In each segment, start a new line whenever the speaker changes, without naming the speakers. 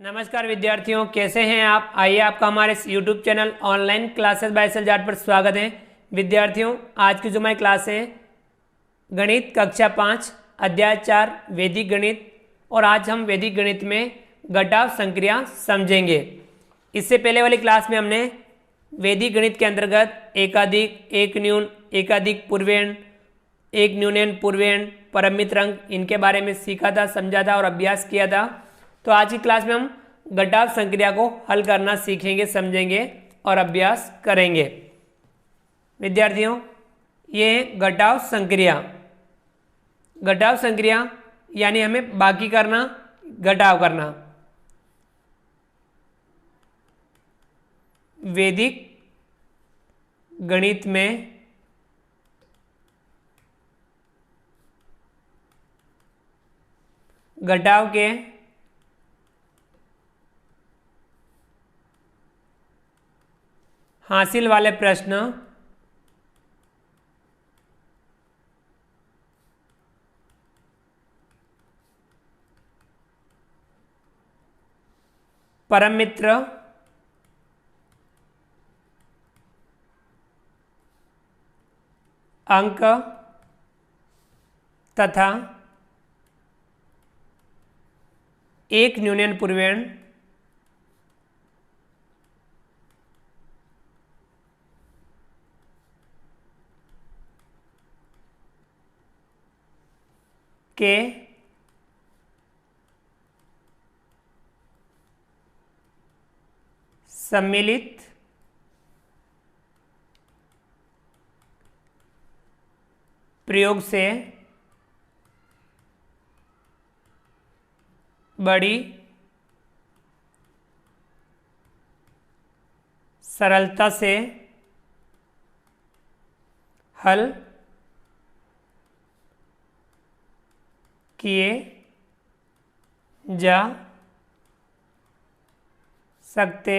नमस्कार विद्यार्थियों, कैसे हैं आप। आइए आपका हमारे YouTube channel online classes by सलजाट पर स्वागत है। विद्यार्थियों, आज की जो हमारी क्लास है गणित कक्षा 5 अध्याय 4 वैदिक गणित, और आज हम वैदिक गणित में घटाव संक्रिया समझेंगे। इससे पहले वाली क्लास में हमने वैदिक गणित के अंतर्गत एकाधिक, एक न्यून, एकाधिक पूर्वेण, एक न्यूनन पूर्वेण, परमित अंक, इनके बारे में सीखा था, समझा था और अभ्यास किया था। तो आज की क्लास में हम घटाव संक्रिया को हल करना सीखेंगे, समझेंगे और अभ्यास करेंगे। विद्यार्थियों, ये है घटाव संक्रिया। घटाव संक्रिया यानी हमें बाकी करना, घटाव करना। वैदिक गणित में घटाव के हासिल वाले प्रश्न परमित्र, अंक तथा एक न्यूनन पूर्वेण के सम्मिलित प्रयोग से बड़ी सरलता से हल किए जा सकते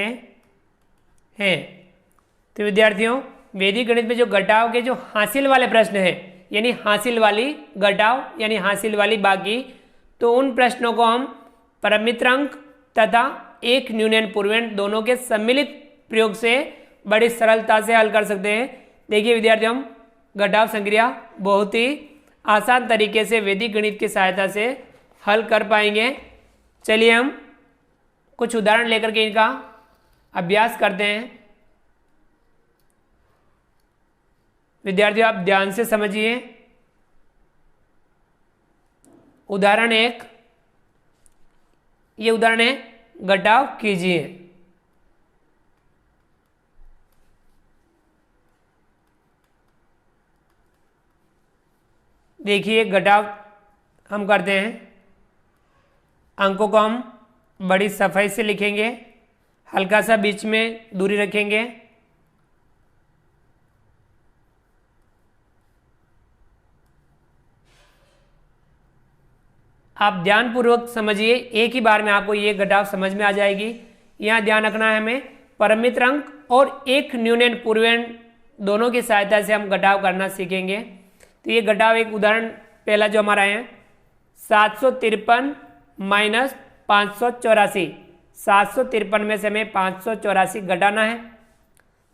हैं। तो विद्यार्थियों, वैदिक गणित में जो घटाव के जो हासिल वाले प्रश्न हैं, यानी हासिल वाली घटाव यानी हासिल वाली बाकी, तो उन प्रश्नों को हम परमित अंक तथा एक न्यूनन पूर्वेण दोनों के सम्मिलित प्रयोग से बड़ी सरलता से हल कर सकते हैं। देखिए विद्यार्थियों, हम घटाव संक्रिया बहुत ही आसान तरीके से वैदिक गणित की सहायता से हल कर पाएंगे। चलिए हम कुछ उदाहरण लेकर के इनका अभ्यास करते हैं। विद्यार्थियों, आप ध्यान से समझिए। उदाहरण 1, ये उदाहरण है घटाव कीजिए। देखिए घटाव हम करते हैं, अंकों को हम बड़ी सफाई से लिखेंगे, हल्का सा बीच में दूरी रखेंगे। आप ध्यानपूर्वक समझिए, एक ही बार में आपको ये घटाव समझ में आ जाएगी। यहाँ ध्यान रखना है हमें, परमित अंक और एक न्यूनन पूर्वेण दोनों की सहायता से हम घटाव करना सीखेंगे। तो ये घटाव एक उदाहरण पहला जो हमारा है 753 माइनस 584। 753 में से हमें 584 घटाना है।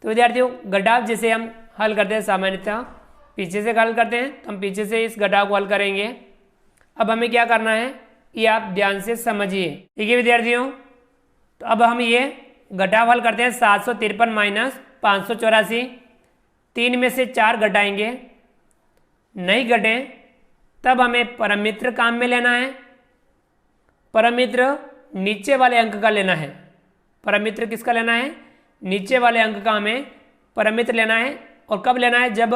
तो विद्यार्थियों, घटाव जिसे हम हल करते हैं सामान्यतः पीछे से हल करते हैं, तो हम पीछे से इस घटाव को हल करेंगे। अब हमें क्या करना है ये आप ध्यान से समझिए। ठीक है विद्यार्थियों, तो अब हम ये घटाव हल करते हैं 753 माइनस 584। 3 में से 4 घटाएंगे, नहीं घटे तब हमें परमित्र काम में लेना है। परमित्र नीचे वाले अंक का लेना है। परमित्र किसका लेना है? नीचे वाले अंक का हमें परमित्र लेना है। और कब लेना है? जब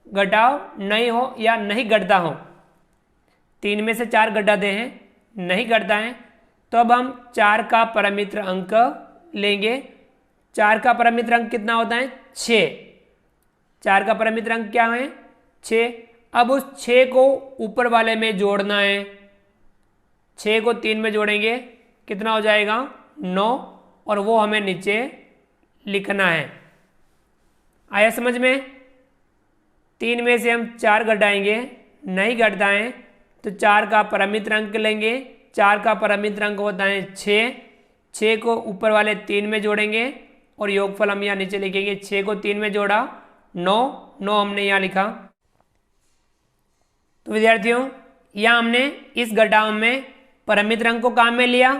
घटाव नहीं हो या नहीं घटता हो। 3 में से 4 घटाते हैं, नहीं घटता है, तो अब हम 4 का परमित्र अंक लेंगे। 4 का परमित्र अंक कितना होता है? 6। 4 का परमित्र अंक क्या है? 6। अब उस 6 को ऊपर वाले में जोड़ना है। 6 को 3 में जोड़ेंगे, कितना हो जाएगा? 9, और वो हमें नीचे लिखना है। आया समझ में? 3 में से हम 4 घटाएंगे, नहीं घटता है, तो 4 का परमित्र अंक लेंगे। 4 का परमित्र अंक होता है 6, 6 को ऊपर वाले 3 में जोड़ेंगे और योगफल हम यहाँ नीचे लिखेंगे। 6 को 3 में जोड़ा 9, 9 हमने यहाँ लिखा। तो विद्यार्थियों यहाँ हमने इस घटाव में परिमित अंक को काम में लिया।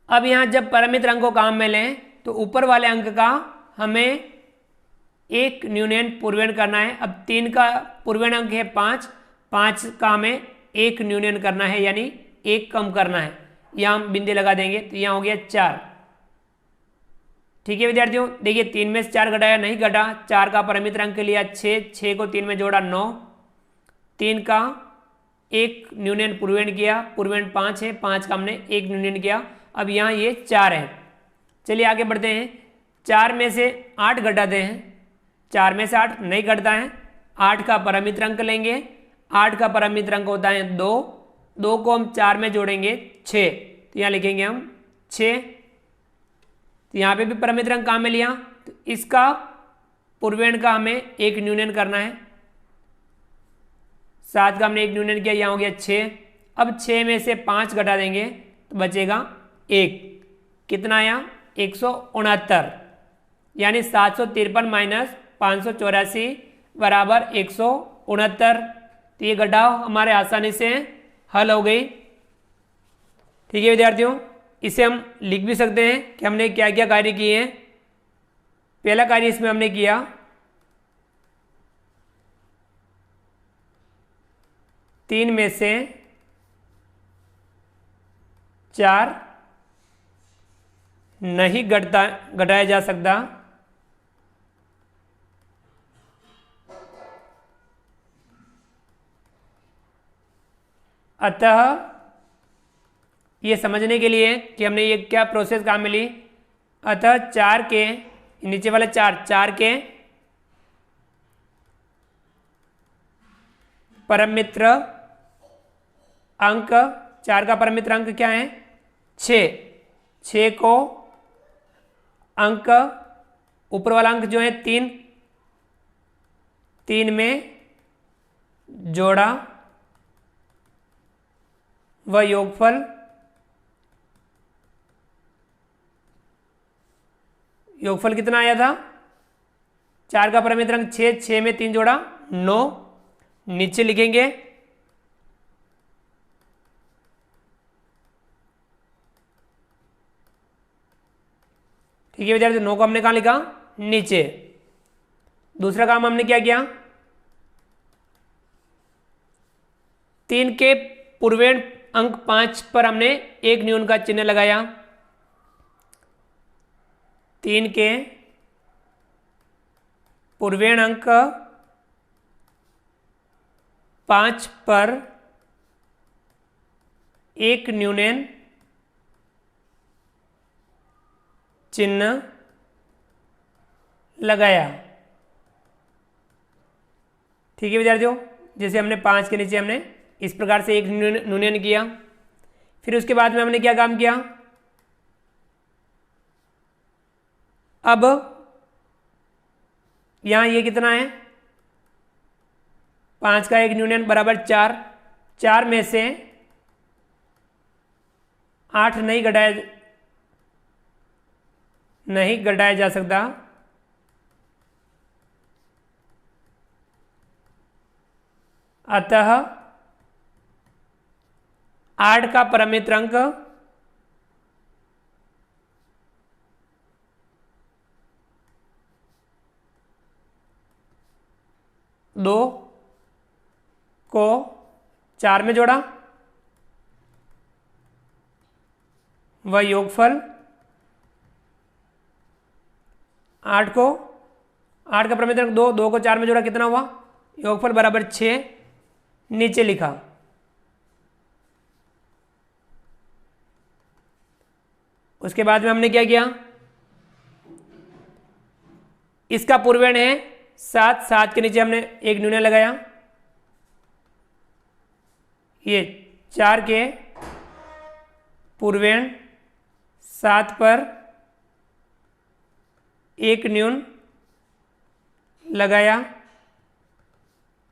अब यहाँ जब परिमित अंक को काम में लें तो ऊपर वाले अंक का हमें एक न्यूनयन पूर्वायन करना है। अब 3 का पूर्वायन अंक है 5, 5 का हमें एक न्यूनयन करना है, यानी एक कम करना है। यहाँ हम बिंदु लगा देंगे तो यहाँ हो गया 4। ठीक है विद्यार्थियों, देखिए 3 में से 4 घटाया, नहीं घटा। 4 का परिमित अंक लिया 6, 6 को 3 में जोड़ा 9, 3 का एक न्यूनयन पूर्वायन किया, पूर्वायन 5 है, 5 का हमने एक न्यूनयन किया। अब यहाँ ये 4 है। चलिए आगे बढ़ते हैं। 4 में से 8 घटाते हैं। 4 में से 8 नहीं घटता है। 8 का परिमित अंक लेंगे। 8 का परिमित अंक होता है 2, 2 को हम 4 में जोड़ेंगे 6, तो यहाँ लिखेंगे हम 6। तो यहाँ पे भी परिमित अंक काम में लिया, तो इसका पूर्वायन का हमें एक न्यूनयन करना है। 7 का हमने एक न्यूनयन किया, यहाँ हो गया 6। अब 6 में से 5 घटा देंगे तो बचेगा 1। कितना आया? 169, यानी 753 माइनस 584 बराबर 169। तो ये घटाव हमारे आसानी से हल हो गई। ठीक है विद्यार्थियों, इसे हम लिख भी सकते हैं कि हमने क्या क्या कार्य किए हैं। पहला कार्य इसमें हमने किया, तीन में से 4 नहीं घटाया जा सकता, अतः ये समझने के लिए कि हमने ये क्या प्रोसेस काम में ली, अतः 4 के नीचे वाले 4 के परम मित्र अंक, 4 का परम मित्र अंक क्या है? 6। 6 को अंक ऊपर वाला अंक जो है 3, 3 में जोड़ा व योगफल, योगफल कितना आया था? 4 का परम मित्र अंक 6, 6 में 3 जोड़ा 9, नीचे लिखेंगे ठीक है विद्यार्थी, 9 को हमने कहाँ लिखा? नीचे। दूसरा काम हमने क्या किया? 3 के पूर्वायन अंक 5 पर हमने एक न्यून का चिन्ह लगाया। 3 के पूर्वायन अंक 5 पर एक न्यूनयन चिन्ह लगाया। ठीक है विद्यार्थियों, जैसे हमने 5 के नीचे हमने इस प्रकार से एक न्यूनयन किया। फिर उसके बाद में हमने क्या काम किया? अब यहां ये कितना है? 5 का एक न्यूनयन बराबर 4। 4 में से 8 नहीं घटाया जा सकता, अतः 8 का परम मित्र अंक 2 को 4 में जोड़ा व योगफल 8 का परम मित्र अंक 2, 2 को 4 में जोड़ा, कितना हुआ? योगफल बराबर 6, नीचे लिखा। उसके बाद में हमने क्या किया? इसका पूर्वायन है 7, 7 के नीचे हमने एक न्यूनयन लगाया। ये 4 के पूर्वायन 7 पर एक न्यून लगाया।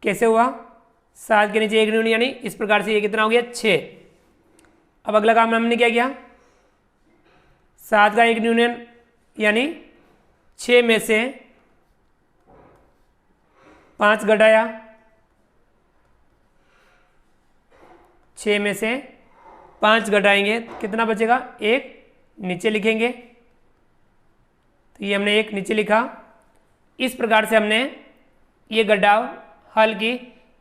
कैसे हुआ? 7 के नीचे एक न्यून, यानी इस प्रकार से ये कितना हो गया? 6। अब अगला काम हमने क्या किया? 7 का एक न्यूनन यानी 6 में से 5 घटाया, 6 में से 5 घटाएंगे कितना बचेगा, 1 नीचे लिखेंगे। तो ये हमने 1 नीचे लिखा। इस प्रकार से हमने ये घटाव हल की।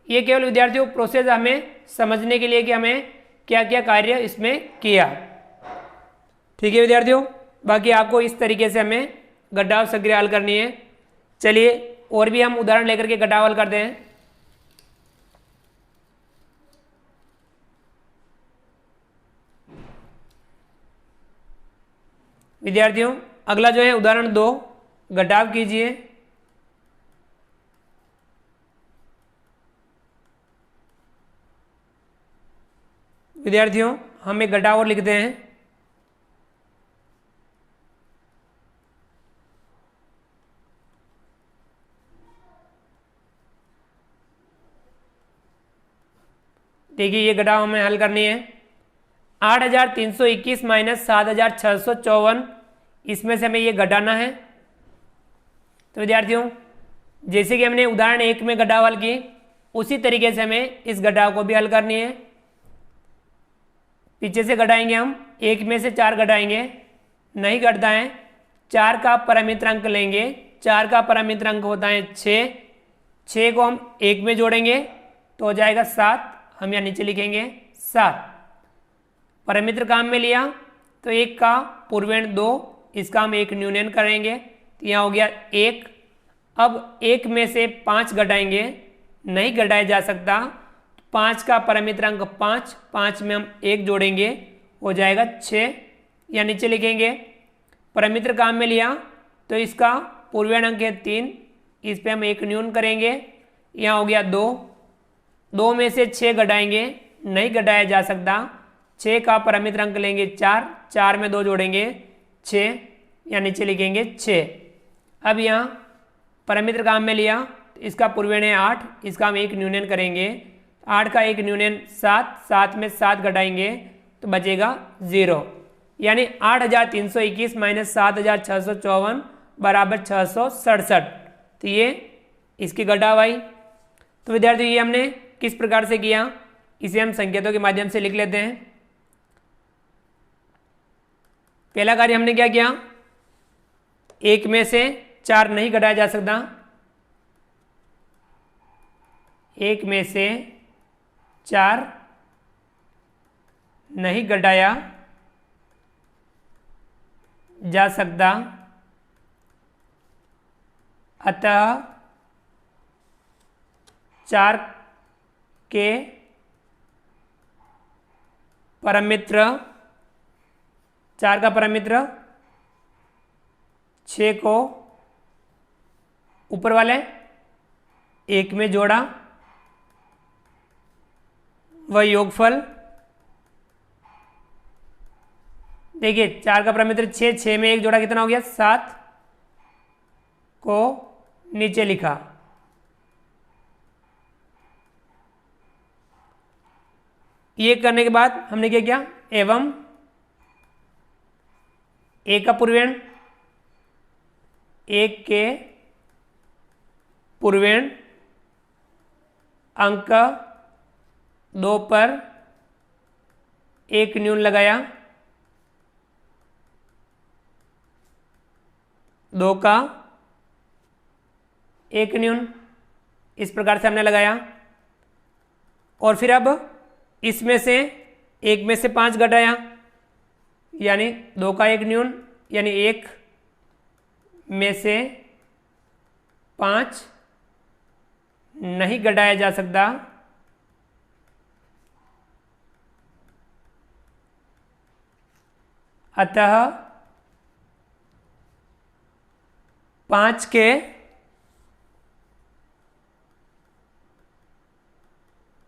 ये केवल विद्यार्थियों प्रोसेस हमें समझने के लिए कि हमें क्या क्या कार्य इसमें किया। ठीक है विद्यार्थियों, बाकी आपको इस तरीके से हमें घटाव सक्रिय हल करनी है। चलिए और भी हम उदाहरण लेकर के घटाव हल करते हैं। विद्यार्थियों अगला जो है उदाहरण 2, घटाव कीजिए। विद्यार्थियों हम एक घटाव और लिखते हैं। देखिए ये घटाव हमें हल करनी है। 8321 माइनस 7654, इसमें से हमें ये घटाना है। तो विद्यार्थियों जैसे कि हमने उदाहरण 1 में घटाव हल की, उसी तरीके से हमें इस घटाव को भी हल करनी है। पीछे से घटाएंगे हम, 1 में से 4 घटाएंगे, नहीं घटता है। 4 का परमित्र अंक लेंगे, 4 का परमित्र अंक होता है 6, 6 को हम 1 में जोड़ेंगे तो हो जाएगा 7, हम यहाँ नीचे लिखेंगे 7। परमित्र काम में लिया तो 1 का पूर्वेण 2, इसका हम 1 न्यूनन करेंगे तो यहाँ हो गया 1। अब 1 में से 5 घटाएंगे, नहीं घटाया जा सकता। 5 का परमित्र अंक 5, 5 में हम 1 जोड़ेंगे हो जाएगा 6, या नीचे लिखेंगे। परमित्र काम में लिया तो इसका पूर्वेण अंक है 3, इस पे हम 1 न्यून करेंगे, यहाँ हो गया 2। 2 में से 6 घटाएंगे, नहीं घटाया जा सकता। 6 का परमित्र अंक लेंगे 4, 4 में 2 जोड़ेंगे 6, या नीचे लिखेंगे 6। अब यहाँ परमित्र काम में लिया तो इसका पूर्वेण है 8, इसका हम 1 न्यूनन करेंगे। 8 का 1 न्यूनन 7, 7 में 7 घटाएंगे तो बचेगा 0, यानी 8321 माइनस 7654 बराबर 667। तो ये इसकी घटाव आई। तो विद्यार्थियों ये हमने किस प्रकार से किया, इसे हम संकेतों के माध्यम से लिख लेते हैं। पहला कार्य हमने क्या किया, 1 में से 4 नहीं घटाया जा सकता। 1 में से 4 नहीं घटाया जा सकता, अतः 4 के परमित्र, 4 का परमित्र 6 को ऊपर वाले 1 में जोड़ा, वह योगफल। देखिए 4 का परमित्र 6, 6 में 1 जोड़ा कितना हो गया 7, को नीचे लिखा। ये करने के बाद हमने क्या किया, एवं 1 का पूर्वेण, 1 के पूर्वेण अंक 2 पर 1 न्यून लगाया। 2 का 1 न्यून, इस प्रकार से हमने लगाया। और फिर अब इसमें से 1 में से 5 घटाया, यानी 2 का 1 न्यून, यानी 1 में से 5 नहीं घटाया जा सकता। अतः 5 के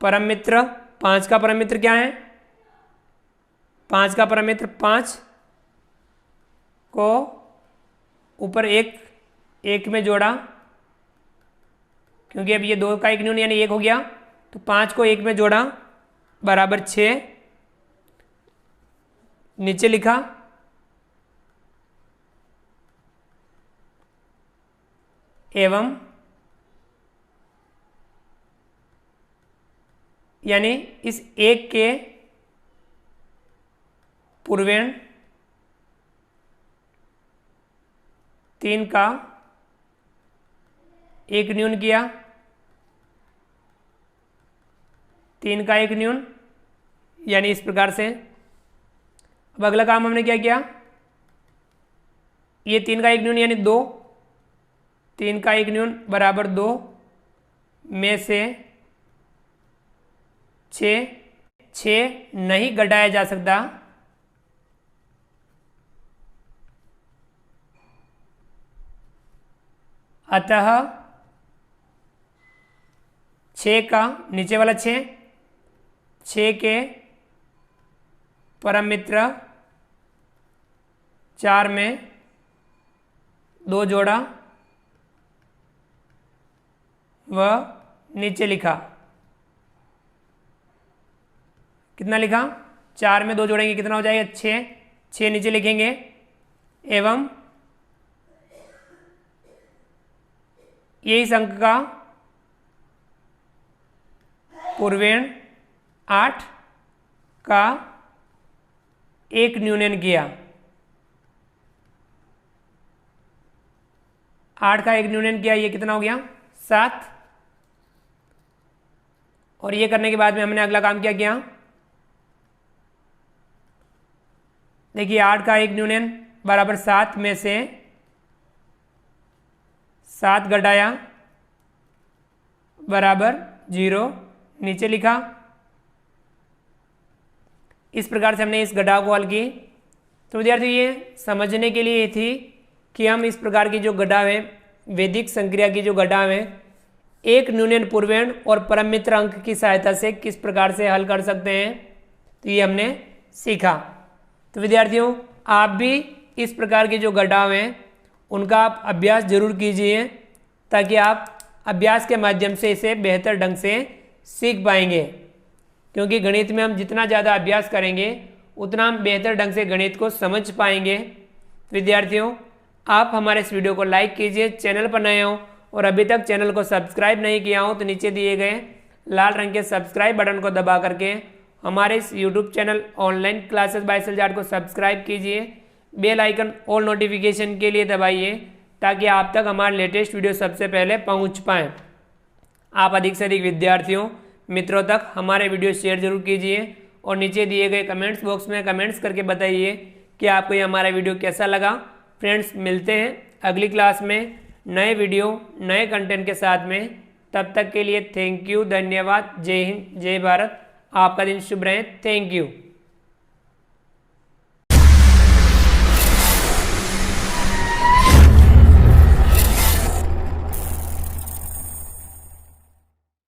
परम मित्र, 5 का परम मित्र क्या है, 5 का परम मित्र 5 को ऊपर 1 में जोड़ा, क्योंकि अब ये 2 का 1 न्यून यानी 1 हो गया, तो 5 को 1 में जोड़ा बराबर 6, नीचे लिखा। एवं यानी इस 1 के पूर्वेण 3 का 1 न्यून किया, 3 का 1 न्यून, यानी इस प्रकार से। अब अगला काम हमने क्या किया, ये 3 का 1 न्यून यानी 2, 3 का 1 न्यून बराबर 2 में से 6 नहीं घटाया जा सकता, अतः 6 का नीचे वाला 6 के परम मित्र 4 में 2 जोड़ा व नीचे लिखा, कितना लिखा, 4 में 2 जोड़ेंगे कितना हो जाएगा 6 नीचे लिखेंगे, एवं इस अंक का पूर्वेण 8 का 1 न्यूनन किया, 8 का 1 न्यूनन किया, ये कितना हो गया 7। और ये करने के बाद में हमने अगला काम क्या किया, देखिए 8 का 1 न्यूनन बराबर 7 में से 7 घटाया बराबर 0 नीचे लिखा। इस प्रकार से हमने इस घटाव को हल की। तो विद्यार्थियों ये समझने के लिए थी कि हम इस प्रकार की जो घटाव है, वैदिक संक्रिया की जो घटाव है, एक न्यूनन पूर्वेण और परम मित्र अंक की सहायता से किस प्रकार से हल कर सकते हैं, तो ये हमने सीखा। तो विद्यार्थियों आप भी इस प्रकार के जो घटाव हैं उनका आप अभ्यास जरूर कीजिए, ताकि आप अभ्यास के माध्यम से इसे बेहतर ढंग से सीख पाएंगे। क्योंकि गणित में हम जितना ज़्यादा अभ्यास करेंगे उतना हम बेहतर ढंग से गणित को समझ पाएंगे। विद्यार्थियों आप हमारे इस वीडियो को लाइक कीजिए, चैनल पर नए हो और अभी तक चैनल को सब्सक्राइब नहीं किया हो तो नीचे दिए गए लाल रंग के सब्सक्राइब बटन को दबा करके हमारे इस YouTube channel online classes by सलजाट को सब्सक्राइब कीजिए। बेल आइकन ऑल नोटिफिकेशन के लिए दबाइए, ताकि आप तक हमारे लेटेस्ट वीडियो सबसे पहले पहुंच पाएँ। आप अधिक से अधिक विद्यार्थियों मित्रों तक हमारे वीडियो शेयर जरूर कीजिए और नीचे दिए गए कमेंट्स बॉक्स में कमेंट्स करके बताइए कि आपको ये हमारा वीडियो कैसा लगा। फ्रेंड्स मिलते हैं अगली क्लास में नए वीडियो नए कंटेंट के साथ में। तब तक के लिए थैंक यू, धन्यवाद, जय हिंद, जय भारत। आपका दिन शुभ रहे। Thank you.